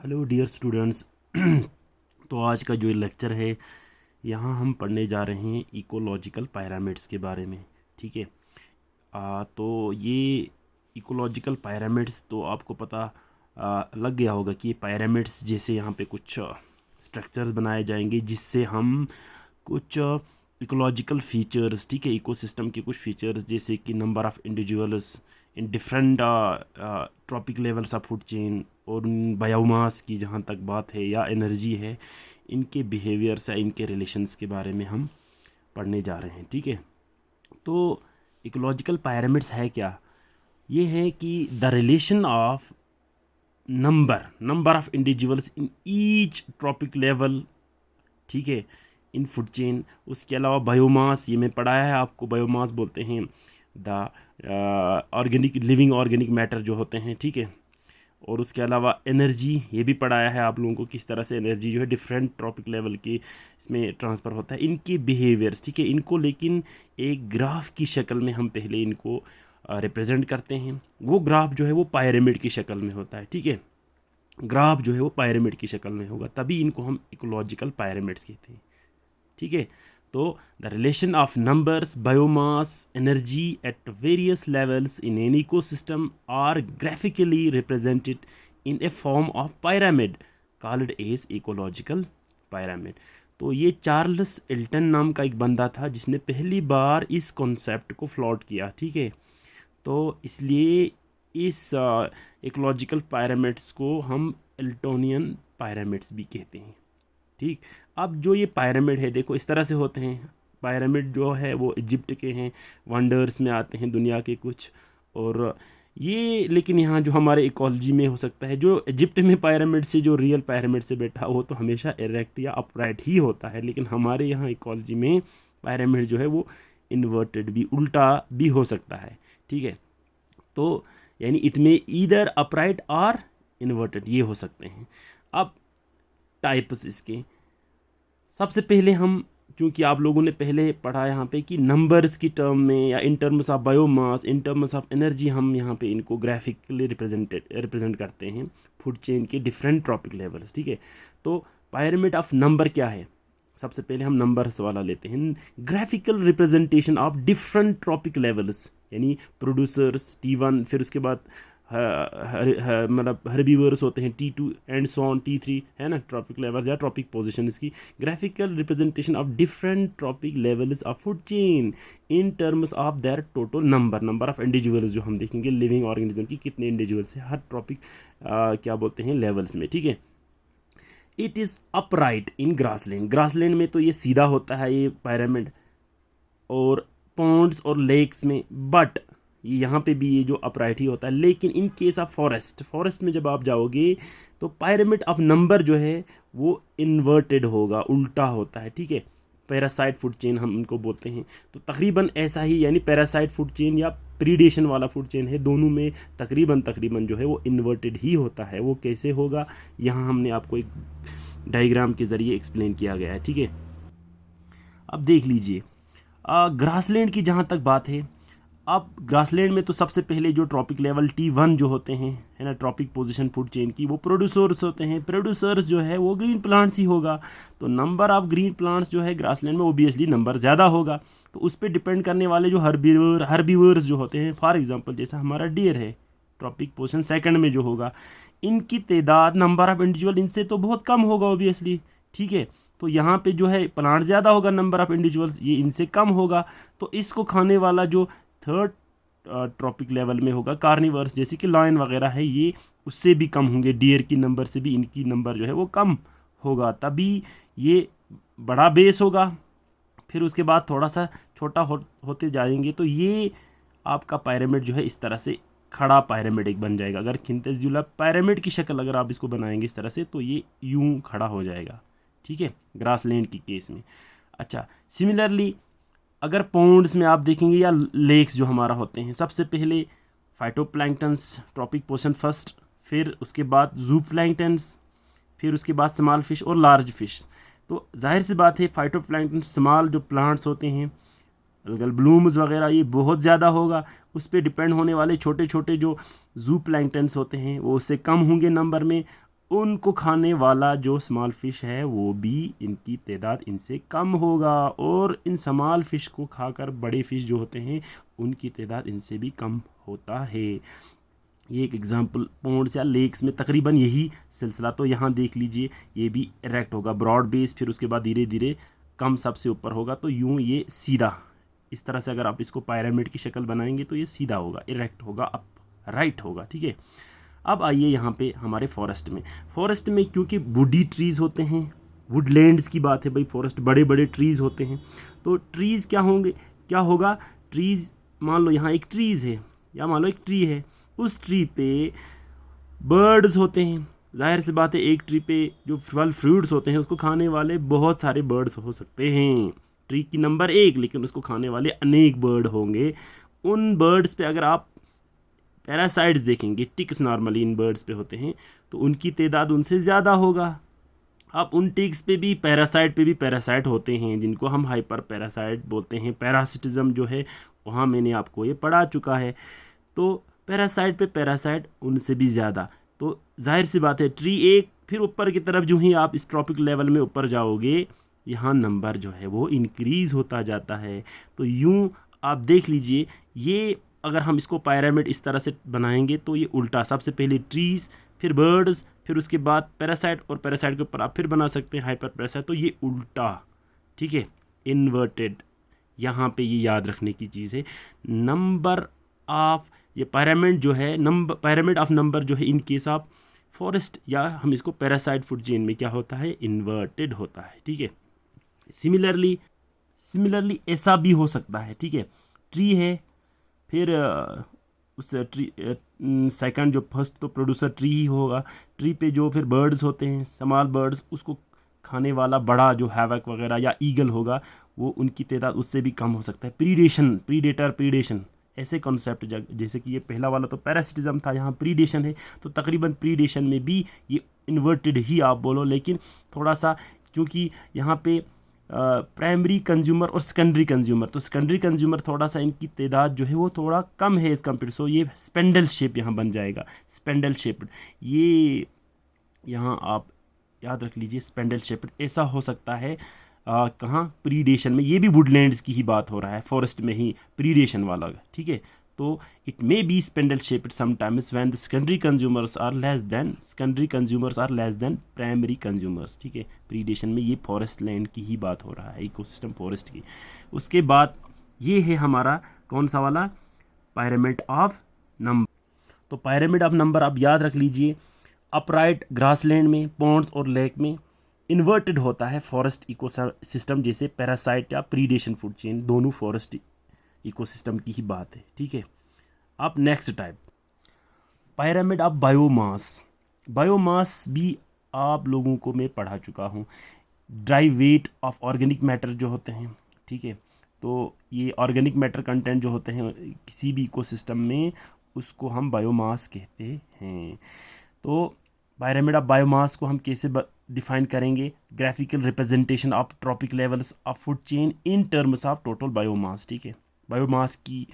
Hello dear students. तो आज का जो लेक्चर है यहाँ हम पढ़ने जा रहे हैं इकोलॉजिकल पिरामिड्स के बारे में। ठीक है। तो ये इकोलॉजिकल पिरामिड्स तो आपको पता लग गया होगा कि पिरामिड्स जैसे यहाँ पे कुछ स्ट्रक्चर्स बनाए जाएंगे जिससे हम कुछ इकोलॉजिकल फीचर्स, ठीक है, इकोसिस्टम के कुछ फीचर्स जैसे कि number of individuals in different trophic levels of food chain और बायोमास की जहाँ तक बात है या एनर्जी है, इनके बिहेवियर्स या इनके रिलेशंस के बारे में हम पढ़ने जा रहे हैं। ठीक है। तो इकोलॉजिकल पिरामिड्स है क्या? ये है कि the relation of number of individuals in each trophic level, ठीक है, इन फूड चेन। उसके अलावा बायोमास, ये मैं पढ़ाया है आपको, बायोमास बोलते हैं the organic living organic matter जो होते हैं। ठीक है। और उसके अलावा एनर्जी, ये भी पढ़ाया है आप लोगों को, किस तरह से एनर्जी जो है डिफरेंट ट्रॉपिक लेवल की इसमें ट्रांसफ़र होता है, इनके बिहेवियर्स। ठीक है। इनको लेकिन एक ग्राफ की शक्ल में हम पहले इनको रिप्रेजेंट करते हैं। वो ग्राफ जो है वो पिरामिड की शक्ल में होता है। ठीक है। ग्राफ जो है वो पिरामिड की शक्ल में होगा, तभी इनको हम इकोलॉजिकल पिरामिड्स कहते हैं। ठीक है। तो the relation of numbers, biomass, energy at various levels in an ecosystem are graphically represented in a form of pyramid called as ecological pyramid. तो ये चार्ल्स एल्टन नाम का एक बंदा था जिसने पहली बार इस कॉन्सेप्ट को फ्लॉट किया। ठीक है। तो इसलिए इस इकोलॉजिकल पिरामिड्स को हम एल्टोनियन पिरामिड्स भी कहते हैं। ठीक। अब जो ये पिरामिड है, देखो इस तरह से होते हैं। पिरामिड जो है वो इजिप्ट के हैं, वंडर्स में आते हैं दुनिया के कुछ। और ये लेकिन यहाँ जो हमारे इकोलॉजी में हो सकता है, जो इजिप्ट में पिरामिड से, जो रियल पिरामिड से बैठा वो तो हमेशा इरेक्ट या अपराइट ही होता है, लेकिन हमारे यहाँ इकोलॉजी में पिरामिड जो है वो इन्वर्टेड भी, उल्टा भी हो सकता है। ठीक है। तो यानी इट में ईदर अपराइट और इन्वर्टेड ये हो सकते हैं। अब टाइप्स इसके, सबसे पहले हम, क्योंकि आप लोगों ने पहले पढ़ा यहाँ पे कि नंबर्स की टर्म में या in terms of biomass, in terms of energy, हम यहाँ पे इनको ग्राफिकली रिप्रेजेंट करते हैं फूड चेन के डिफरेंट ट्रॉपिक लेवल्स। ठीक है। तो पिरामिड ऑफ नंबर क्या है? सबसे पहले हम नंबर्स वाला लेते हैं। Graphical representation of different trophic levels, यानी प्रोड्यूसर्स T1, फिर उसके बाद मतलब हर्बीवर्स होते हैं T2 and so on, T3 है ना, ट्रॉपिक लेवल्स या ट्रॉपिक पोजीशन इसकी। Graphical representation of different trophic levels of food chain in terms of their total number of individuals, जो हम देखेंगे लिविंग ऑर्गेनिज्म की कितने इंडिविजुअल्स हैं हर ट्रॉपिक क्या बोलते हैं लेवल्स में। ठीक है। It is upright in grassland में तो ये सीधा होता है ये पिरामिड, और पॉन्ड्स और लेक्स में, बट यहाँ पे भी ये जो अपराइट ही होता है। लेकिन इन केस ऑफ फॉरेस्ट में जब आप जाओगे तो पिरामिड ऑफ नंबर जो है वो इन्वर्टेड होगा, उल्टा होता है। ठीक है। पैरासाइट फूड चेन हम इनको बोलते हैं। तो तकरीबन ऐसा ही, यानी पैरासाइट फूड चेन या प्रीडेशन वाला फूड चेन है, दोनों में तकरीबन जो है वो इन्वर्टेड ही होता है। वो कैसे होगा, यहाँ हमने आपको एक डायग्राम के ज़रिए एक्सप्लेन किया गया है। ठीक है। अब देख लीजिए, ग्रासलैंड की जहाँ तक बात है, अब ग्रासलैंड में तो सबसे पहले जो ट्रॉपिक लेवल T1 जो होते हैं, है ना, ट्रॉपिक पोजीशन फूड चेन की, वो प्रोड्यूसर्स होते हैं। प्रोड्यूसर्स जो है वो ग्रीन प्लांट्स ही होगा। तो नंबर ऑफ ग्रीन प्लांट्स जो है ग्रासलैंड में ओबियसली नंबर ज़्यादा होगा। तो उस पर डिपेंड करने वाले जो हर्बीवर्स जो होते हैं, फॉर एग्जांपल जैसा हमारा डियर है, ट्रॉपिक पोजीशन सेकंड में जो होगा, इनकी तादाद, नंबर ऑफ इंडिविजुअल इनसे तो बहुत कम होगा ओबियसली। ठीक है। तो यहाँ पे जो है प्लांट ज़्यादा होगा, नंबर ऑफ़ इंडिविजुअल्स ये इनसे कम होगा। तो इसको खाने वाला जो थर्ड ट्रॉपिक लेवल में होगा, कार्निवर्स जैसे कि लायन वगैरह है, ये उससे भी कम होंगे। डियर की नंबर से भी इनकी नंबर जो है वो कम होगा, तभी ये बड़ा बेस होगा। फिर उसके बाद थोड़ा सा छोटा होते जाएंगे तो ये आपका पिरामिड जो है इस तरह से खड़ा पिरामिड एक बन जाएगा। अगर खिंतेजुला पिरामिड की शक्ल अगर आप इसको बनाएंगे इस तरह से, तो ये यूं खड़ा हो जाएगा। ठीक है। ग्रासलैंड की केस में। अच्छा, सिमिलरली अगर पॉन्ड्स में आप देखेंगे या लेक्स जो हमारा होते हैं, सबसे पहले फाइटोप्लैंक्टन्स ट्रॉपिक पोर्शन फर्स्ट, फिर उसके बाद जूप्लैंक्टन्स, फिर उसके बाद स्मॉल फिश और लार्ज फिश। तो जाहिर सी बात है फाइटोप्लैंक्टन स्मॉल जो प्लांट्स होते हैं, अलगल ब्लूम्स वगैरह, ये बहुत ज़्यादा होगा। उस पर डिपेंड होने वाले छोटे छोटे जो जूप्लैंक्टन्स होते हैं वो उससे कम होंगे नंबर में। उनको खाने वाला जो स्मॉल फ़िश है वो भी इनकी तादाद इनसे कम होगा, और इन स्मॉल फ़िश को खाकर बड़े फ़िश जो होते हैं उनकी तादाद इनसे भी कम होता है। ये एक एग्जांपल पॉन्ड्स या लेक्स में तकरीबन यही सिलसिला। तो यहाँ देख लीजिए ये भी इरेक्ट होगा, ब्रॉड बेस, फिर उसके बाद धीरे धीरे कम सबसे ऊपर होगा। तो यूँ ये सीधा, इस तरह से अगर आप इसको पिरामिड की शक्ल बनाएंगे तो ये सीधा होगा, इरेक्ट होगा, अप राइट होगा, ठीक है। अब आइए यहाँ पे हमारे फॉरेस्ट में। फॉरेस्ट में क्योंकि वुडी ट्रीज़ होते हैं, वुडलैंड्स की बात है भाई, फॉरेस्ट बड़े बड़े ट्रीज़ होते हैं। तो ट्रीज़ क्या होंगे, क्या होगा, ट्रीज़ मान लो यहाँ एक ट्रीज़ है या मान लो एक ट्री है, उस ट्री पे बर्ड्स होते हैं। जाहिर सी बात है एक ट्री पे जो फल फ्रूट्स होते हैं उसको खाने वाले बहुत सारे बर्ड्स हो सकते हैं। ट्री की नंबर एक, लेकिन उसको खाने वाले अनेक बर्ड होंगे। उन बर्ड्स पे अगर आप पैरासाइट्स देखेंगे, टिक्स नॉर्मली इन बर्ड्स पे होते हैं, तो उनकी तादाद उनसे ज़्यादा होगा। अब उन टिक्स पे भी पैरासाइट होते हैं जिनको हम हाइपर पैरासाइट बोलते हैं। पैरासिटिज्म जो है वहाँ मैंने आपको ये पढ़ा चुका है। तो पैरासाइट पे पैरासाइट उनसे भी ज़्यादा। तो जाहिर सी बात है ट्री एक, फिर ऊपर की तरफ जो ही आप इस ट्रॉपिक लेवल में ऊपर जाओगे यहाँ नंबर जो है वो इंक्रीज़ होता जाता है। तो यूँ आप देख लीजिए, ये अगर हम इसको पिरामिड इस तरह से बनाएंगे तो ये उल्टा, सबसे पहले ट्रीज़, फिर बर्ड्स, फिर उसके बाद पैरासाइट, और पैरासाइट के ऊपर आप फिर बना सकते हैं हाइपर पैरासाइट। तो ये उल्टा, ठीक है, इन्वर्टेड। यहाँ पे ये याद रखने की चीज़ है। नंबर ऑफ ये पिरामिड जो है, नंबर पिरामिड ऑफ नंबर जो है इन केस ऑफ फॉरेस्ट, या हम इसको पैरासाइट फूड चेन में क्या होता है, इन्वर्टेड होता है, ठीक है। सिमिलरली ऐसा भी हो सकता है, ठीक है। ट्री है, फिर उस ट्री सेकंड जो फर्स्ट तो प्रोड्यूसर ट्री ही होगा। ट्री पे जो फिर बर्ड्स होते हैं, स्मॉल बर्ड्स, उसको खाने वाला बड़ा जो हैवक वगैरह या ईगल होगा वो उनकी तादाद उससे भी कम हो सकता है। प्रीडेशन ऐसे कॉन्सेप्ट जैसे कि ये पहला वाला तो पैरासिटिज्म था, यहाँ प्रीडेशन है, तो तकरीबन प्रीडेशन में भी ये इन्वर्टेड ही आप बोलो, लेकिन थोड़ा सा क्योंकि यहाँ पे प्राइमरी कंज्यूमर और सेकेंडरी कंज्यूमर, तो सेकेंडरी कंज्यूमर थोड़ा सा इनकी तादाद जो है वो थोड़ा कम है इस कंपेयर। सो ये स्पेंडल शेप यहाँ बन जाएगा, स्पेंडल शेप्ड। ये यहाँ आप याद रख लीजिए, स्पेंडल शेप्ड ऐसा हो सकता है कहाँ, प्रीडेशन में। ये भी वुडलैंड्स की ही बात हो रहा है, फॉरेस्ट में ही प्रीडेशन वाला, ठीक है। तो it may be spindle shaped sometimes when the secondary consumers are less than primary consumers, ठीक है। प्रीडेशन में ये फॉरेस्ट लैंड की ही बात हो रहा है, इकोसिस्टम फॉरेस्ट की। उसके बाद ये है हमारा कौन सा वाला, पिरामिड ऑफ नंबर। तो पिरामिड ऑफ नंबर आप याद रख लीजिए, अपराइट ग्रासलैंड में, पॉन्ड्स और लेक में इन्वर्टेड होता है फॉरेस्ट इकोसिस्टम, जैसे पैरासाइट या प्रीडेशन फूड चेन, दोनों फॉरेस्ट इकोसिस्टम की ही बात है, ठीक है। अब next type, pyramid of biomass भी आप लोगों को मैं पढ़ा चुका हूँ। Dry weight of organic matter जो होते हैं, ठीक है। तो ये ऑर्गेनिक मैटर कंटेंट जो होते हैं किसी भी इकोसिस्टम में, उसको हम बायोमास कहते हैं। तो पिरामिड ऑफ बायोमास को हम कैसे डिफाइन करेंगे, graphical representation of trophic levels of food chain in terms of total biomass, ठीक है। बायोमास की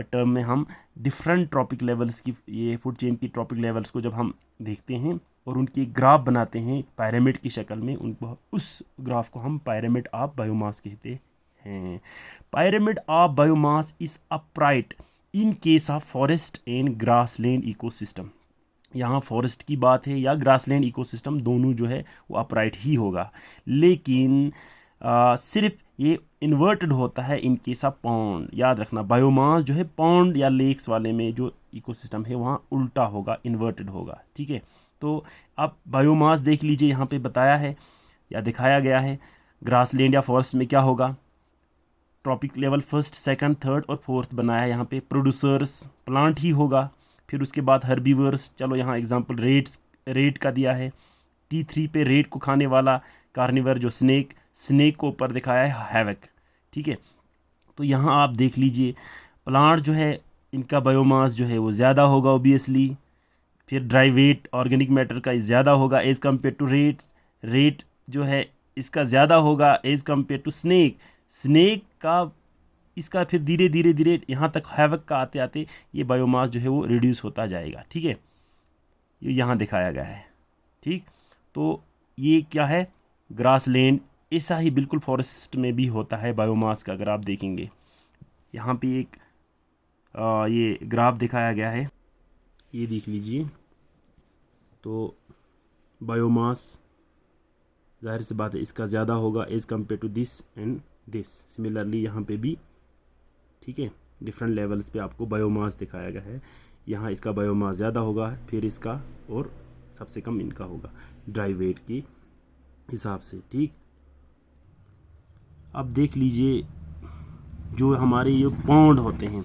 टर्म में हम डिफरेंट ट्रॉपिक लेवल्स की, ये फूड चेन की ट्रॉपिक लेवल्स को जब हम देखते हैं और उनकी ग्राफ बनाते हैं पिरामिड की शक्ल में, उस ग्राफ को हम पिरामिड ऑफ बायोमास कहते हैं। Pyramid of biomass is upright in case of forest and grassland ecosystem. यहाँ फॉरेस्ट की बात है या ग्रासलैंड इकोसिस्टम, दोनों जो है वो अपराइट ही होगा, लेकिन सिर्फ ये इन्वर्टेड होता है इन केस ऑफ पॉन्ड। याद रखना, बायोमास जो है पॉन्ड या लेक्स वाले में जो इकोसिस्टम है वहाँ उल्टा होगा, इन्वर्टेड होगा, ठीक है। तो आप बायोमास देख लीजिए, यहाँ पे बताया है या दिखाया गया है, ग्रासलैंड या फॉरेस्ट में क्या होगा, trophic level first, second, third और फोर्थ बनाया है। यहाँ पे प्रोड्यूसर्स प्लांट ही होगा, फिर उसके बाद हर्बीवर्स, चलो यहाँ एग्जांपल रेट का दिया है। T3 पे रेट को खाने वाला कार्निवर जो स्नेक को ऊपर दिखाया है हैवक, ठीक है। तो यहाँ आप देख लीजिए, प्लांट जो है इनका बायोमास जो है वो ज़्यादा होगा ऑब्वियसली, फिर ड्राई वेट ऑर्गेनिक मैटर का ज़्यादा होगा एज़ कम्पेयर टू रेट जो है इसका ज़्यादा होगा एज़ कम्पेयर टू स्नेक का, इसका फिर धीरे धीरे यहाँ तक हैवक का आते आते ये बायोमास जो है वो रिड्यूस होता जाएगा, ठीक है। ये यहाँ दिखाया गया है, ठीक। तो ये क्या है, ग्रास लैंड। ऐसा ही बिल्कुल फॉरेस्ट में भी होता है बायोमास का। अगर आप देखेंगे यहाँ पे एक ये ग्राफ दिखाया गया है, ये देख लीजिए। तो बायोमास जाहिर सी बात है इसका ज़्यादा होगा as compare to this and this. Similarly यहाँ पे भी, ठीक है, डिफरेंट लेवल्स पे आपको बायोमास दिखाया गया है। यहाँ इसका बायोमास ज़्यादा होगा, फिर इसका, और सबसे कम इनका होगा ड्राई वेट के हिसाब से, ठीक। अब देख लीजिए जो हमारे ये पौंड होते हैं,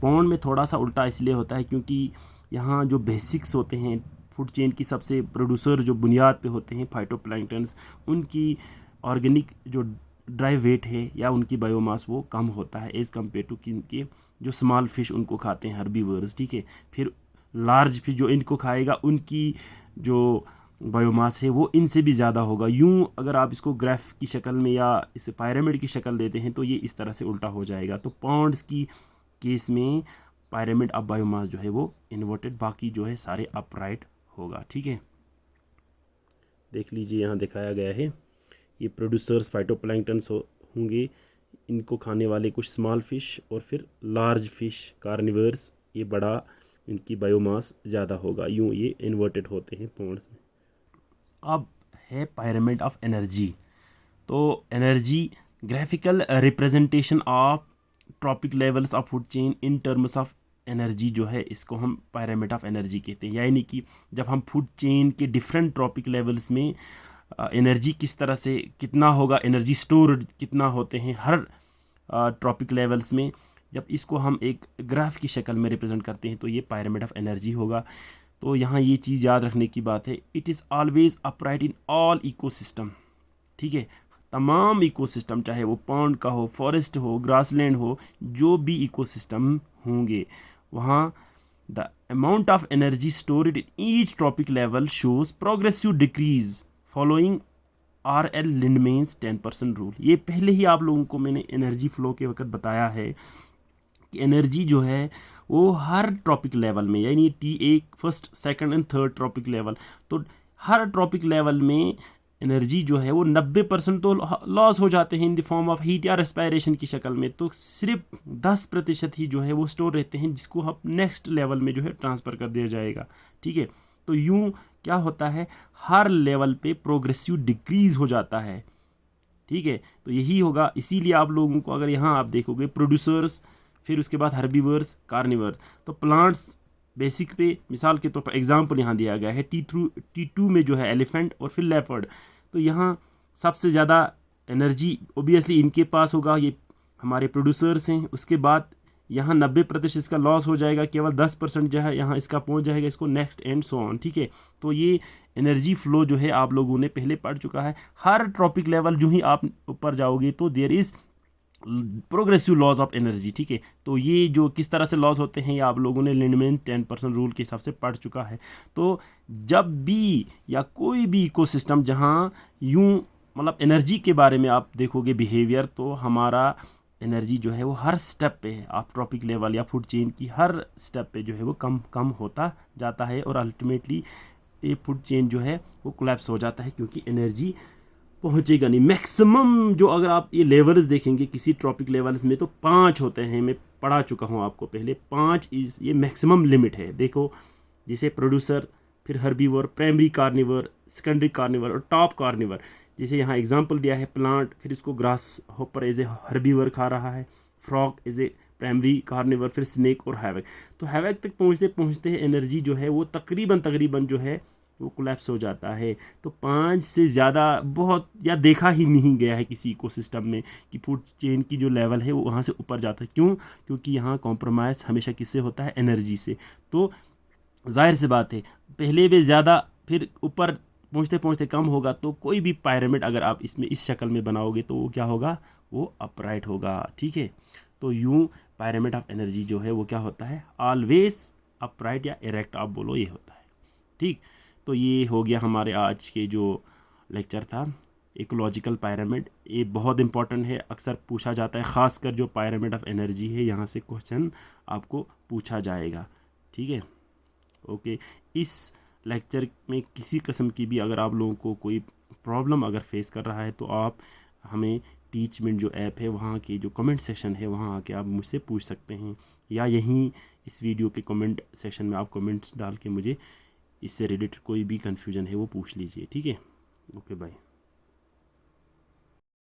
पौंड में थोड़ा सा उल्टा इसलिए होता है क्योंकि यहाँ जो बेसिक्स होते हैं फूड चेन की, सबसे प्रोड्यूसर जो बुनियाद पे होते हैं फाइटोप्लैंक्टन्स, उनकी ऑर्गेनिक जो ड्राई वेट है या उनकी बायोमास वो कम होता है एज़ कम्पेयर टू किनके, जो स्मॉल फिश उनको खाते हैं हर्बीवर्स, ठीक है। फिर लार्ज फिश जो इनको खाएगा उनकी जो बायोमास है वो इनसे भी ज़्यादा होगा। यूँ अगर आप इसको ग्राफ की शक्ल में या इसे पिरामिड की शक्ल देते हैं तो ये इस तरह से उल्टा हो जाएगा। तो पॉन्ड्स की केस में पिरामिड ऑफ बायोमास जो है वो इन्वर्टेड, बाकी जो है सारे अपराइट होगा, ठीक है। देख लीजिए यहाँ दिखाया गया है, ये प्रोड्यूसर्स फाइटोप्लैंक्टन्स होंगे, इनको खाने वाले कुछ स्मॉल फिश, और फिर लार्ज फिश कार्निवर्स, ये बड़ा, इनकी बायोमास ज़्यादा होगा। यूँ ये इन्वर्टेड होते हैं पॉन्ड्स में। अब है पिरामिड ऑफ एनर्जी। तो energy graphical representation of trophic levels of food chain in terms of energy जो है, इसको हम पिरामिड ऑफ एनर्जी कहते हैं। यानी कि जब हम फूड चेन के डिफरेंट ट्रॉपिक लेवल्स में एनर्जी किस तरह से कितना होगा, एनर्जी स्टोर कितना होते हैं हर ट्रॉपिक लेवल्स में, जब इसको हम एक ग्राफ की शक्ल में रिप्रेजेंट करते हैं तो ये पिरामिड ऑफ एनर्जी होगा। तो यहाँ ये चीज़ याद रखने की बात है, it is always upright in all ecosystem, ठीक है। तमाम इकोसिस्टम, चाहे वो पॉन्ड का हो, फॉरेस्ट हो, ग्रासलैंड हो, जो भी इकोसिस्टम होंगे वहाँ the amount of energy stored in each trophic level shows progressive decrease following RL लिंडमेन्स 10% rule. ये पहले ही आप लोगों को मैंने एनर्जी फ्लो के वक्त बताया है कि एनर्जी जो है वो हर ट्रॉपिक लेवल में, यानी T1 first second and third trophic level, तो हर ट्रॉपिक लेवल में एनर्जी जो है वो 90% तो लॉस हो जाते हैं in the form of heat या रेस्पायरेशन की शक्ल में। तो सिर्फ 10% ही जो है वो स्टोर रहते हैं, जिसको हम नेक्स्ट लेवल में जो है ट्रांसफ़र कर दिया जाएगा, ठीक है। तो यूँ क्या होता है, हर लेवल पे प्रोग्रेसिव डिक्रीज़ हो जाता है, ठीक है। तो यही होगा, इसीलिए आप लोगों को अगर यहाँ आप देखोगे प्रोड्यूसर्स, फिर उसके बाद हर्बीवर्स, कार्निवर्स, तो प्लांट्स बेसिक पे मिसाल के तौर पर एग्जांपल यहाँ दिया गया है T2 में जो है एलिफेंट और फिर लेपर्ड। तो यहाँ सबसे ज़्यादा एनर्जी ओबियसली इनके पास होगा, ये हमारे प्रोड्यूसर्स हैं। उसके बाद यहाँ 90% इसका लॉस हो जाएगा, केवल 10% जो है यहाँ इसका पहुँच जाएगा इसको नेक्स्ट एंड सो ऑन, ठीक है। तो ये एनर्जी फ्लो जो है आप लोगों ने पहले पढ़ चुका है। हर ट्रॉपिक लेवल जो ही आप ऊपर जाओगे तो there is progressive loss of energy, ठीक है। तो ये जो किस तरह से लॉस होते हैं ये आप लोगों ने लिंडमैन 10% रूल के हिसाब से पढ़ चुका है। तो जब भी या कोई भी इकोसिस्टम जहाँ यूँ मतलब एनर्जी के बारे में आप देखोगे बिहेवियर, तो हमारा एनर्जी जो है वो हर स्टेप पे है, आप ट्रॉपिक लेवल या फूड चेन की हर स्टेप पे जो है वो कम कम होता जाता है, और अल्टीमेटली ये फूड चेन जो है वो कोलैप्स हो जाता है, क्योंकि एनर्जी पहुंचेगा नहीं। मैक्सिमम जो अगर आप ये लेवल्स देखेंगे किसी ट्रॉपिक लेवल्स में तो 5 होते हैं, मैं पढ़ा चुका हूँ आपको पहले, 5 इज़ ये मैक्सिमम लिमिट है। देखो जैसे प्रोड्यूसर, फिर herbivore, primary carnivore, secondary carnivore और टॉप कार्निवर। जैसे यहाँ एग्जांपल दिया है प्लांट, फिर इसको grasshopper as a herbivore खा रहा है, frog as a primary carnivore, फिर स्नेक और हैवक। तो हैवक तक पहुँचते पहुँचते एनर्जी जो है वो तकरीबन जो है वो कोलैप्स हो जाता है। तो 5 से ज़्यादा बहुत या देखा ही नहीं गया है किसी इकोसिस्टम में कि फूड चेन की जो लेवल है वो वहाँ से ऊपर जाता है। क्यों? क्योंकि यहाँ कॉम्प्रोमाइज़ हमेशा किससे होता है? एनर्जी से। तो जाहिर सी बात है पहले वे ज़्यादा फिर ऊपर पहुँचते पहुँचते कम होगा। तो कोई भी पिरामिड अगर आप इसमें इस शक्ल में बनाओगे तो वो क्या होगा? वो अपराइट होगा, ठीक है। तो यूँ पिरामिड ऑफ एनर्जी जो है वो क्या होता है? ऑलवेज अपराइट या इरेक्ट आप बोलो, ये होता है, ठीक। तो ये हो गया हमारे आज के जो लेक्चर था इकोलॉजिकल पिरामिड। ये बहुत इंपॉर्टेंट है, अक्सर पूछा जाता है, ख़ासकर जो पिरामिड ऑफ एनर्जी है यहाँ से क्वेश्चन आपको पूछा जाएगा, ठीक है। ओके, इस लेक्चर में किसी किस्म की भी अगर आप लोगों को कोई प्रॉब्लम अगर फेस कर रहा है तो आप हमें टीचमेंट जो ऐप है वहाँ के जो कमेंट सेक्शन है वहाँ आके आप मुझसे पूछ सकते हैं, या यहीं इस वीडियो के कमेंट सेक्शन में आप कमेंट्स डाल के मुझे इससे रिलेटेड कोई भी कन्फ्यूजन है वो पूछ लीजिए। ठीक है, ओके बाय।